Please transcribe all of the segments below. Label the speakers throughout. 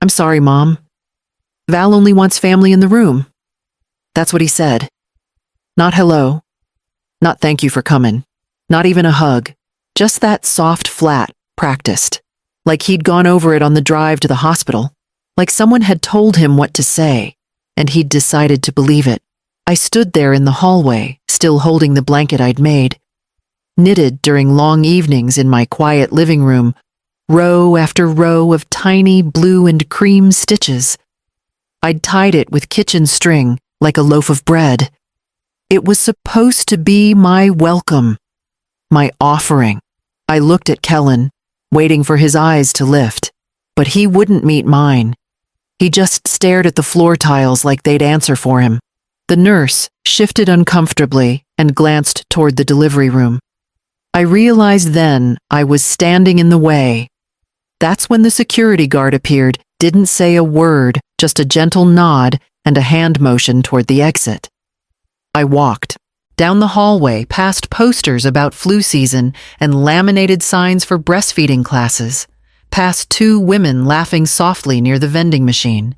Speaker 1: I'm sorry, Mom. Val only wants family in the room. That's what he said. Not hello. Not thank you for coming. Not even a hug. Just that soft flat, practiced. Like he'd gone over it on the drive to the hospital. Like someone had told him what to say, and he'd decided to believe it. I stood there in the hallway, still holding the blanket I'd made. Knitted during long evenings in my quiet living room, row after row of tiny blue and cream stitches. I'd tied it with kitchen string like a loaf of bread. It was supposed to be my welcome, my offering. I looked at Kellen, waiting for his eyes to lift, but he wouldn't meet mine. He just stared at the floor tiles like they'd answer for him. The nurse shifted uncomfortably and glanced toward the delivery room. I realized then I was standing in the way. That's when the security guard appeared, didn't say a word, just a gentle nod and a hand motion toward the exit. I walked down the hallway past posters about flu season and laminated signs for breastfeeding classes, past two women laughing softly near the vending machine,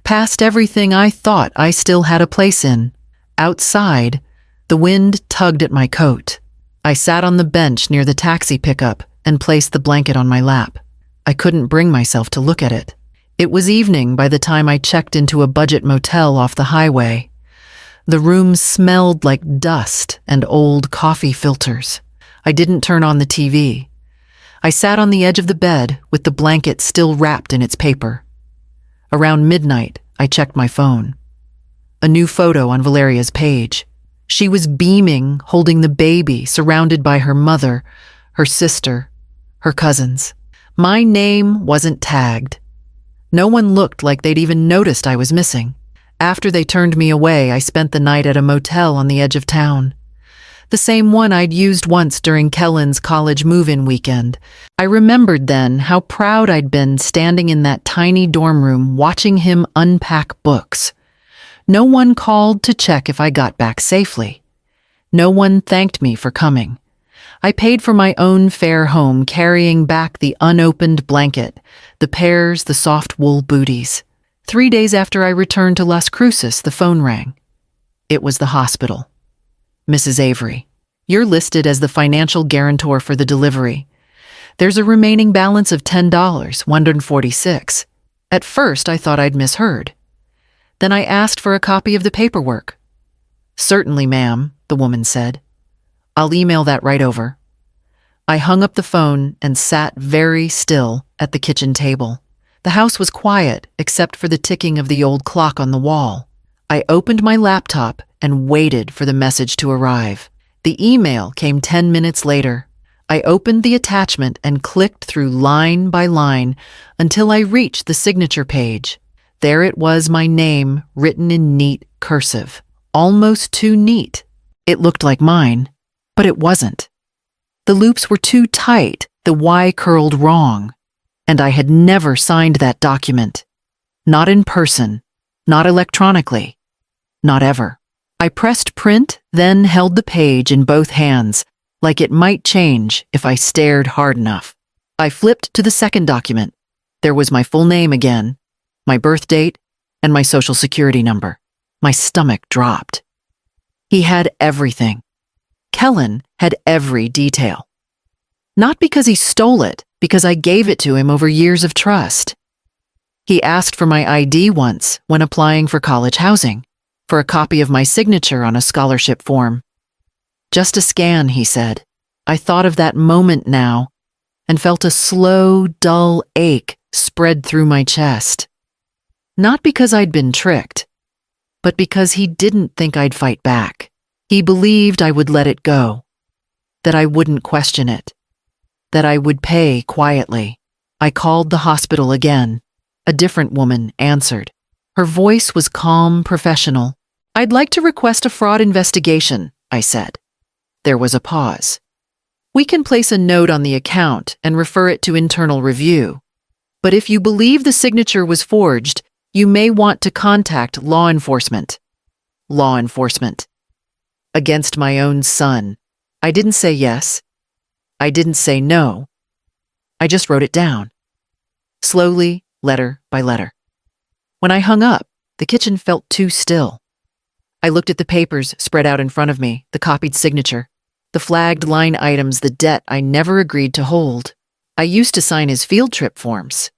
Speaker 1: past everything I thought I still had a place in. Outside, the wind tugged at my coat. I sat on the bench near the taxi pickup and placed the blanket on my lap. I couldn't bring myself to look at it. It was evening by the time I checked into a budget motel off the highway. The room smelled like dust and old coffee filters. I didn't turn on the TV. I sat on the edge of the bed with the blanket still wrapped in its paper. Around midnight, I checked my phone. A new photo on Valeria's page. She was beaming, holding the baby, surrounded by her mother, her sister, her cousins. My name wasn't tagged. No one looked like they'd even noticed I was missing. After they turned me away, I spent the night at a motel on the edge of town. The same one I'd used once during Kellen's college move-in weekend. I remembered then how proud I'd been standing in that tiny dorm room watching him unpack books. No one called to check if I got back safely. No one thanked me for coming. I paid for my own fare home, carrying back the unopened blanket, the pears, the soft wool booties. 3 days after I returned to Las Cruces, the phone rang. It was the hospital. Mrs. Avery, you're listed as the financial guarantor for the delivery. There's a remaining balance of $10, $146. At first, I thought I'd misheard. Then I asked for a copy of the paperwork. Certainly, ma'am, the woman said. I'll email that right over. I hung up the phone and sat very still at the kitchen table. The house was quiet except for the ticking of the old clock on the wall. I opened my laptop and waited for the message to arrive. The email came 10 minutes later. I opened the attachment and clicked through line by line until I reached the signature page. There it was, my name written in neat cursive. Almost too neat. It looked like mine, but it wasn't. The loops were too tight, the Y curled wrong. And I had never signed that document. Not in person, not electronically, not ever. I pressed print, then held the page in both hands, like it might change if I stared hard enough. I flipped to the second document. There was my full name again, my birth date, and my social security number. My stomach dropped. He had everything. Kellen had every detail. Not because he stole it, because I gave it to him over years of trust. He asked for my ID once when applying for college housing, for a copy of my signature on a scholarship form. Just a scan, he said. I thought of that moment now and felt a slow, dull ache spread through my chest. Not because I'd been tricked, but because he didn't think I'd fight back. He believed I would let it go, that I wouldn't question it, that I would pay quietly. I called the hospital again. A different woman answered. Her voice was calm, professional. I'd like to request a fraud investigation, I said. There was a pause. We can place a note on the account and refer it to internal review. But if you believe the signature was forged, you may want to contact law enforcement. Law enforcement. Against my own son. I didn't say yes. I didn't say no. I just wrote it down. Slowly, letter by letter. When I hung up, the kitchen felt too still. I looked at the papers spread out in front of me, the copied signature, the flagged line items, the debt I never agreed to hold. I used to sign his field trip forms.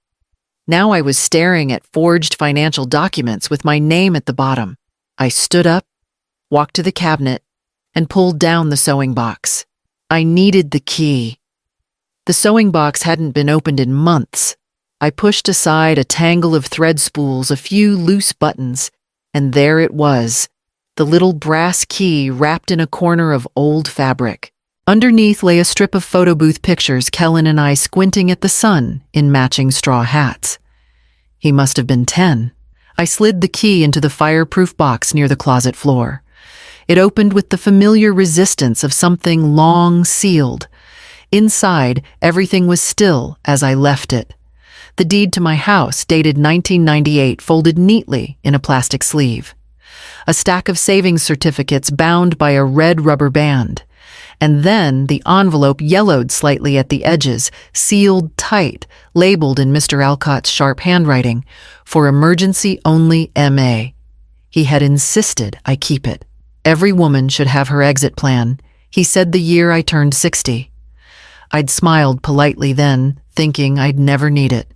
Speaker 1: Now I was staring at forged financial documents with my name at the bottom. I stood up, walked to the cabinet, and pulled down the sewing box. I needed the key. The sewing box hadn't been opened in months. I pushed aside a tangle of thread spools, a few loose buttons, and there it was, the little brass key wrapped in a corner of old fabric. Underneath lay a strip of photo booth pictures, Kellen and I squinting at the sun in matching straw hats. He must have been 10. I slid the key into the fireproof box near the closet floor. It opened with the familiar resistance of something long sealed. Inside, everything was still as I left it. The deed to my house, dated 1998, folded neatly in a plastic sleeve. A stack of savings certificates bound by a red rubber band. And then the envelope yellowed slightly at the edges, sealed tight, labeled in Mr. Alcott's sharp handwriting, for emergency only MA. He had insisted I keep it. Every woman should have her exit plan, he said the year I turned 60. I'd smiled politely then, thinking I'd never need it.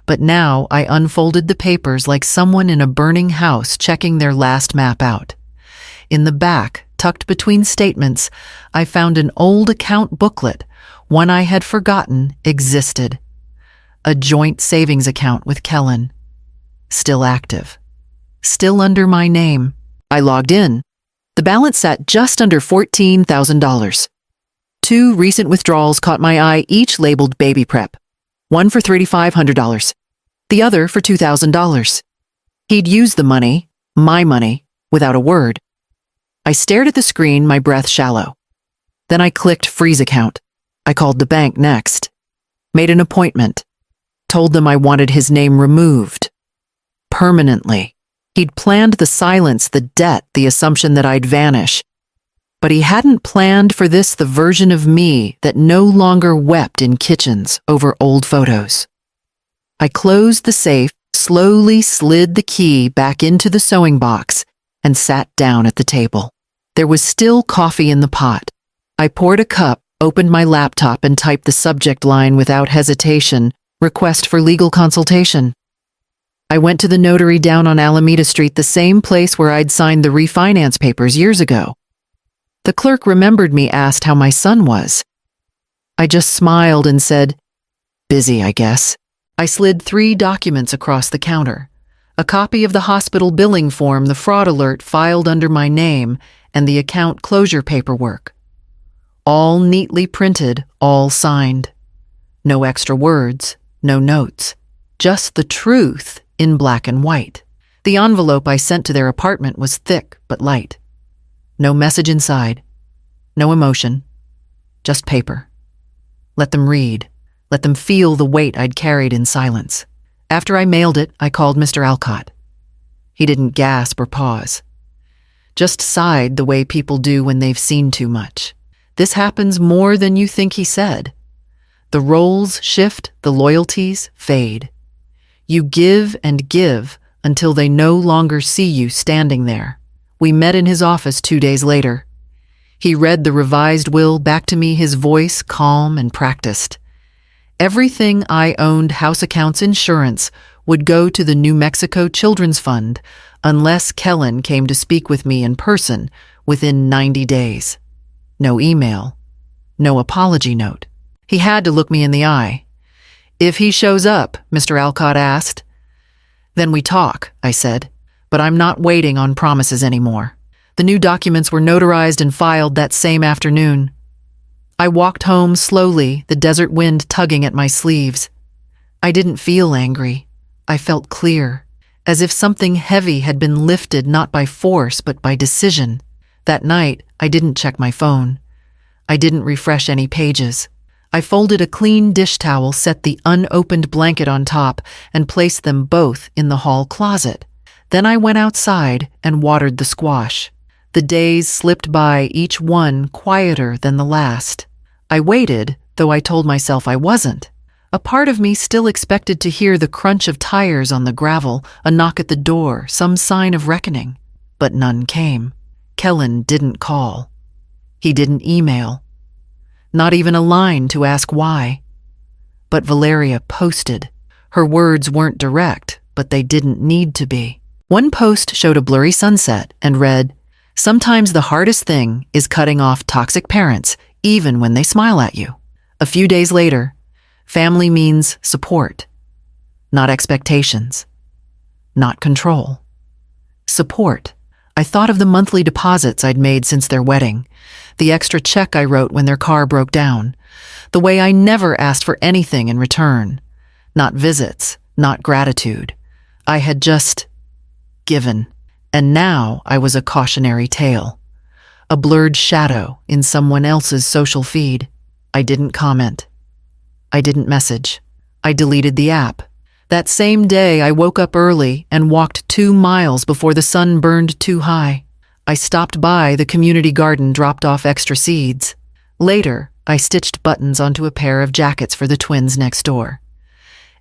Speaker 1: But now I unfolded the papers like someone in a burning house checking their last map out. In the back, tucked between statements, I found an old account booklet, one I had forgotten existed. A joint savings account with Kellen. Still active. Still under my name. I logged in. The balance sat just under $14,000. 2 recent withdrawals caught my eye, each labeled baby prep. One for $3,500. The other for $2,000. He'd used the money, my money, without a word. I stared at the screen, my breath shallow. Then I clicked freeze account. I called the bank next. Made an appointment. Told them I wanted his name removed. Permanently. He'd planned the silence, the debt, the assumption that I'd vanish. But he hadn't planned for this, the version of me that no longer wept in kitchens over old photos. I closed the safe, slowly slid the key back into the sewing box, and sat down at the table. There was still coffee in the pot. I poured a cup, opened my laptop, and typed the subject line without hesitation, request for legal consultation. I went to the notary down on Alameda Street, the same place where I'd signed the refinance papers years ago. The clerk remembered me, asked how my son was. I just smiled and said, busy, I guess. I slid 3 documents across the counter. A copy of the hospital billing form, the fraud alert filed under my name, and the account closure paperwork. All neatly printed, all signed. No extra words, no notes. Just the truth in black and white. The envelope I sent to their apartment was thick but light. No message inside. No emotion. Just paper. Let them read. Let them feel the weight I'd carried in silence. After I mailed it, I called Mr. Alcott. He didn't gasp or pause. Just sighed the way people do when they've seen too much. This happens more than you think, he said. The roles shift, the loyalties fade. You give and give until they no longer see you standing there. We met in his office 2 days later. He read the revised will back to me, his voice calm and practiced. Everything I owned, house accounts, insurance, would go to the New Mexico Children's Fund unless Kellen came to speak with me in person within 90 days. No email. No apology note. He had to look me in the eye. If he shows up, Mr. Alcott asked. Then we talk, I said. But I'm not waiting on promises anymore. The new documents were notarized and filed that same afternoon. I walked home slowly, the desert wind tugging at my sleeves. I didn't feel angry. I felt clear, as if something heavy had been lifted not by force but by decision. That night, I didn't check my phone. I didn't refresh any pages. I folded a clean dish towel, set the unopened blanket on top, and placed them both in the hall closet. Then I went outside and watered the squash. The days slipped by, each one quieter than the last. I waited, though I told myself I wasn't. A part of me still expected to hear the crunch of tires on the gravel, a knock at the door, some sign of reckoning. But none came. Kellen didn't call. He didn't email. Not even a line to ask why. But Valeria posted. Her words weren't direct, but they didn't need to be. One post showed a blurry sunset and read, "Sometimes the hardest thing is cutting off toxic parents, even when they smile at you." A few days later, family means support, not expectations, not control. Support. I thought of the monthly deposits I'd made since their wedding, the extra check I wrote when their car broke down, the way I never asked for anything in return, not visits, not gratitude. I had just given, and now I was a cautionary tale, a blurred shadow in someone else's social feed. I didn't comment. I didn't message. I deleted the app. That same day, I woke up early and walked 2 miles before the sun burned too high. I stopped by the community garden, dropped off extra seeds. Later, I stitched buttons onto a pair of jackets for the twins next door.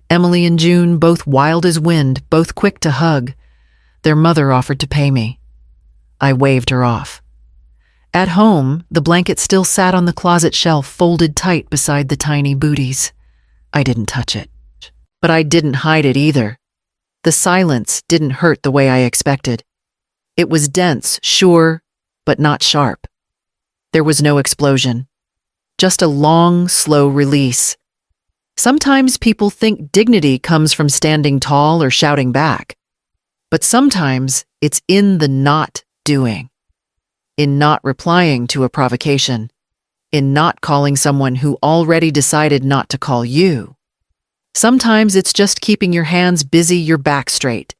Speaker 1: Emily and June, both wild as wind, both quick to hug. Their mother offered to pay me. I waved her off. At home, the blanket still sat on the closet shelf, folded tight beside the tiny booties. I didn't touch it. But I didn't hide it either. The silence didn't hurt the way I expected. It was dense, sure, but not sharp. There was no explosion. Just a long, slow release. Sometimes people think dignity comes from standing tall or shouting back. But sometimes it's in the not doing. In not replying to a provocation. In not calling someone who already decided not to call you. Sometimes it's just keeping your hands busy, your back straight,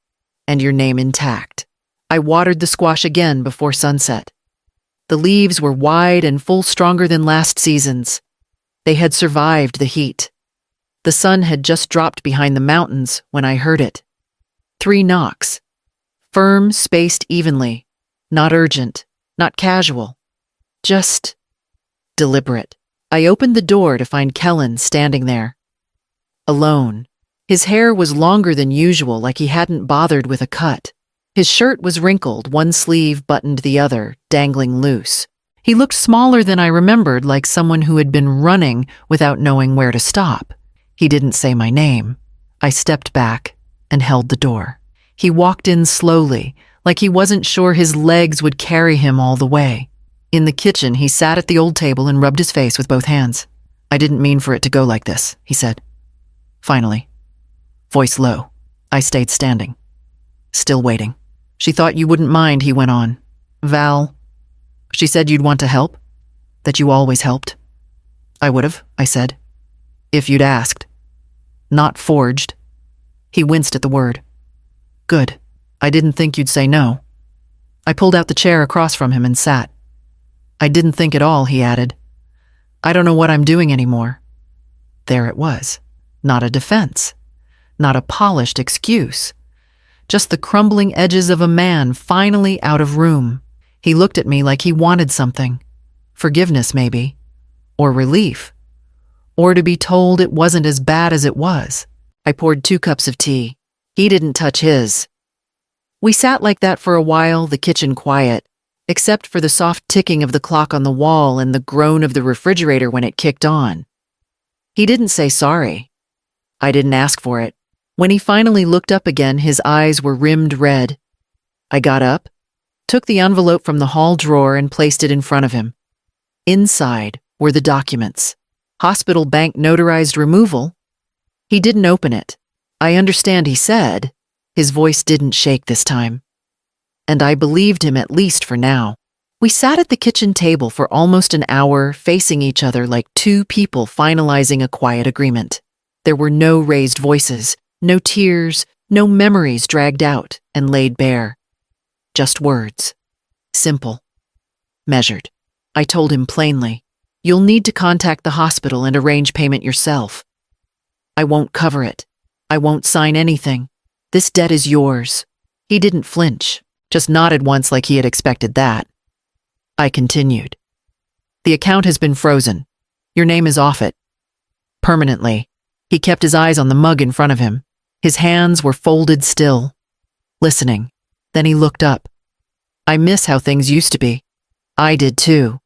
Speaker 1: and your name intact. I watered the squash again before sunset. The leaves were wide and full, stronger than last season's. They had survived the heat. The sun had just dropped behind the mountains when I heard it. 3 knocks. Firm, spaced evenly. Not urgent, not casual. Just deliberate. I opened the door to find Kellen standing there. Alone. His hair was longer than usual, like he hadn't bothered with a cut. His shirt was wrinkled, one sleeve buttoned, the other dangling loose. He looked smaller than I remembered, like someone who had been running without knowing where to stop. He didn't say my name. I stepped back and held the door. He walked in slowly, like he wasn't sure his legs would carry him all the way. In the kitchen, he sat at the old table and rubbed his face with both hands. "I didn't mean for it to go like this," he said. Finally, voice low. I stayed standing, still waiting. "She thought you wouldn't mind," he went on. "Val, she said you'd want to help, that you always helped." "I would've," I said, "if you'd asked. Not forged." He winced at the word. "Good. I didn't think you'd say no." I pulled out the chair across from him and sat. "I didn't think at all," he added. "I don't know what I'm doing anymore." There it was. Not a defense. Not a polished excuse. Just the crumbling edges of a man finally out of room. He looked at me like he wanted something. Forgiveness, maybe. Or relief. Or to be told it wasn't as bad as it was. I poured 2 cups of tea. He didn't touch his. We sat like that for a while, the kitchen quiet, except for the soft ticking of the clock on the wall and the groan of the refrigerator when it kicked on. He didn't say sorry. I didn't ask for it. When he finally looked up again, his eyes were rimmed red. I got up, took the envelope from the hall drawer and placed it in front of him. Inside were the documents. Hospital bank notarized removal. He didn't open it. "I understand," he said. His voice didn't shake this time. And I believed him, at least for now. We sat at the kitchen table for almost an hour, facing each other like 2 people finalizing a quiet agreement. There were no raised voices, no tears, no memories dragged out and laid bare. Just words. Simple. Measured. I told him plainly, "You'll need to contact the hospital and arrange payment yourself. I won't cover it. I won't sign anything. This debt is yours." He didn't flinch, just nodded once like he had expected that. I continued. "The account has been frozen. Your name is off it. Permanently." He kept his eyes on the mug in front of him. His hands were folded still, listening. Then he looked up. I miss how things used to be. I did too.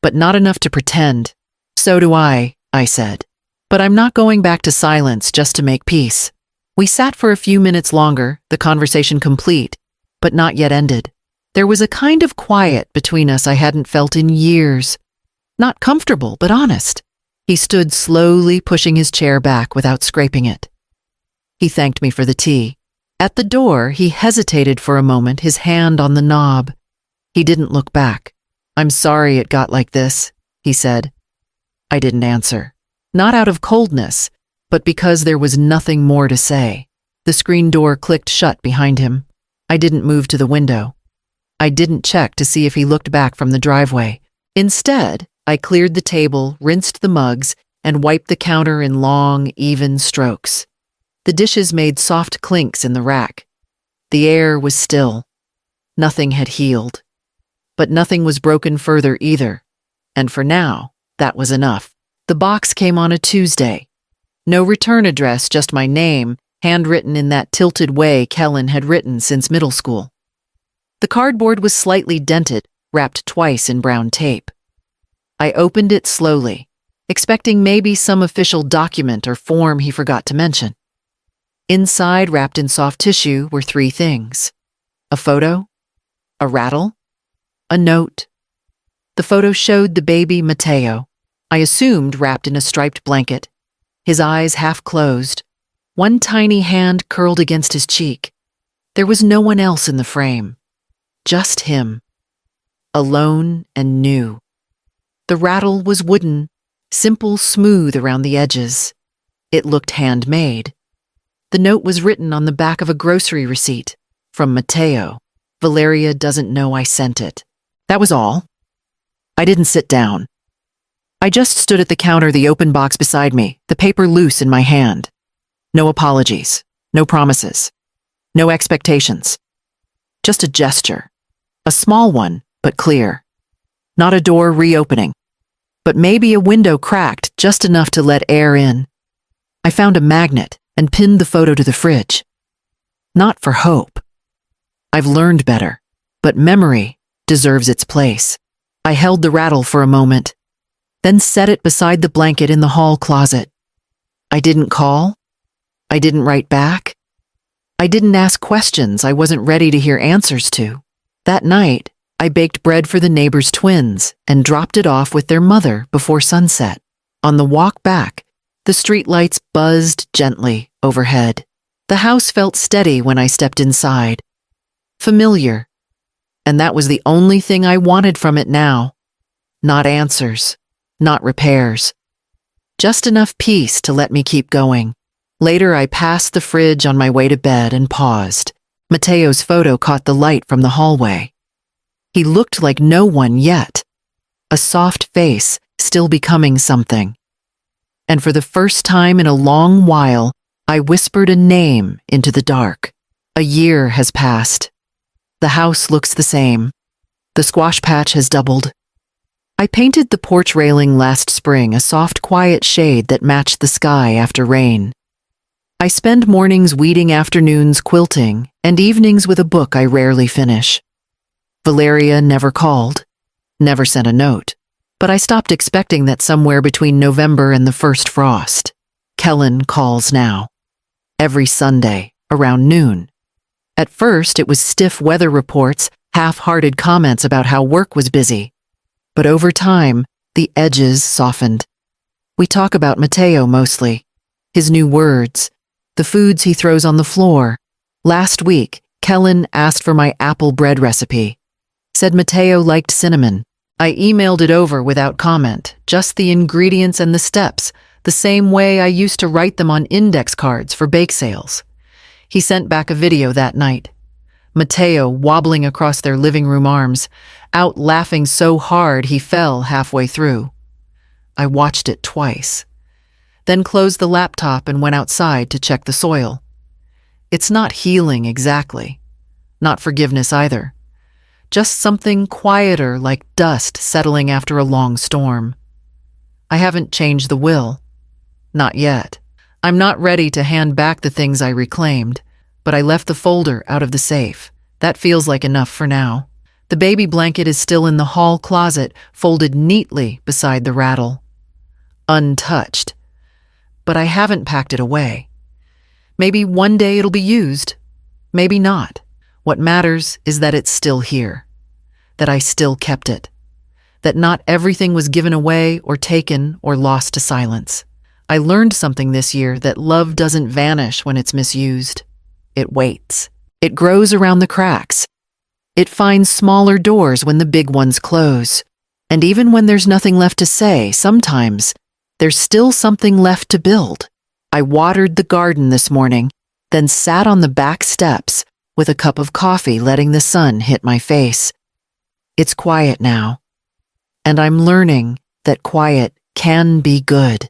Speaker 1: But not enough to pretend. So do I said. But I'm not going back to silence just to make peace. We sat for a few minutes longer, the conversation complete, but not yet ended. There was a kind of quiet between us I hadn't felt in years. Not comfortable, but honest. He stood slowly pushing his chair back without scraping it. He thanked me for the tea. At the door, he hesitated for a moment, his hand on the knob. He didn't look back. I'm sorry it got like this, he said. I didn't answer. Not out of coldness, but because there was nothing more to say. The screen door clicked shut behind him. I didn't move to the window. I didn't check to see if he looked back from the driveway. Instead, I cleared the table, rinsed the mugs, and wiped the counter in long, even strokes. The dishes made soft clinks in the rack. The air was still. Nothing had healed. But nothing was broken further either. And for now, that was enough. The box came on a Tuesday. No return address, just my name, handwritten in that tilted way Kellen had written since middle school. The cardboard was slightly dented, wrapped twice in brown tape. I opened it slowly, expecting maybe some official document or form he forgot to mention. Inside, wrapped in soft tissue, were 3 things. A photo, a rattle, a note. The photo showed the baby Mateo, I assumed wrapped in a striped blanket, his eyes half closed, one tiny hand curled against his cheek. There was no one else in the frame. Just him. Alone and new. The rattle was wooden, simple, smooth around the edges. It looked handmade. The note was written on the back of a grocery receipt. From Mateo. Valeria doesn't know I sent it. That was all. I didn't sit down. I just stood at the counter, the open box beside me, the paper loose in my hand. No apologies. No promises. No expectations. Just a gesture. A small one, but clear. Not a door reopening. But maybe a window cracked just enough to let air in. I found a magnet and pinned the photo to the fridge. Not for hope. I've learned better, but memory deserves its place. I held the rattle for a moment, then set it beside the blanket in the hall closet. I didn't call. I didn't write back. I didn't ask questions I wasn't ready to hear answers to. That night, I baked bread for the neighbors' twins and dropped it off with their mother before sunset. On the walk back, the streetlights buzzed gently overhead. The house felt steady when I stepped inside. Familiar. And that was the only thing I wanted from it now. Not answers. Not repairs. Just enough peace to let me keep going. Later, I passed the fridge on my way to bed and paused. Mateo's photo caught the light from the hallway. He looked like no one yet. A soft face, still becoming something. And for the first time in a long while, I whispered a name into the dark. A year has passed. The house looks the same. The squash patch has doubled. I painted the porch railing last spring, a soft, quiet shade that matched the sky after rain. I spend mornings weeding, afternoons quilting, and evenings with a book I rarely finish. Valeria never called, never sent a note, but I stopped expecting that somewhere between November and the first frost. Kellen calls now. Every Sunday, around noon. At first, it was stiff weather reports, half-hearted comments about how work was busy. But over time, the edges softened. We talk about Mateo mostly, his new words, the foods he throws on the floor. Last week, Kellen asked for my apple bread recipe. Said Mateo liked cinnamon. I emailed it over without comment, just the ingredients and the steps, the same way I used to write them on index cards for bake sales. He sent back a video that night. Mateo wobbling across their living room arms, out laughing so hard he fell halfway through. I watched it twice, then closed the laptop and went outside to check the soil. It's not healing exactly, not forgiveness either. Just something quieter, like dust settling after a long storm. I haven't changed the will. Not yet. I'm not ready to hand back the things I reclaimed, but I left the folder out of the safe. That feels like enough for now. The baby blanket is still in the hall closet, folded neatly beside the rattle. Untouched. But I haven't packed it away. Maybe one day it'll be used. Maybe not. What matters is that it's still here. That I still kept it. That not everything was given away or taken or lost to silence. I learned something this year, that love doesn't vanish when it's misused. It waits. It grows around the cracks. It finds smaller doors when the big ones close. And even when there's nothing left to say, sometimes there's still something left to build. I watered the garden this morning, then sat on the back steps with a cup of coffee, letting the sun hit my face. It's quiet now, and I'm learning that quiet can be good.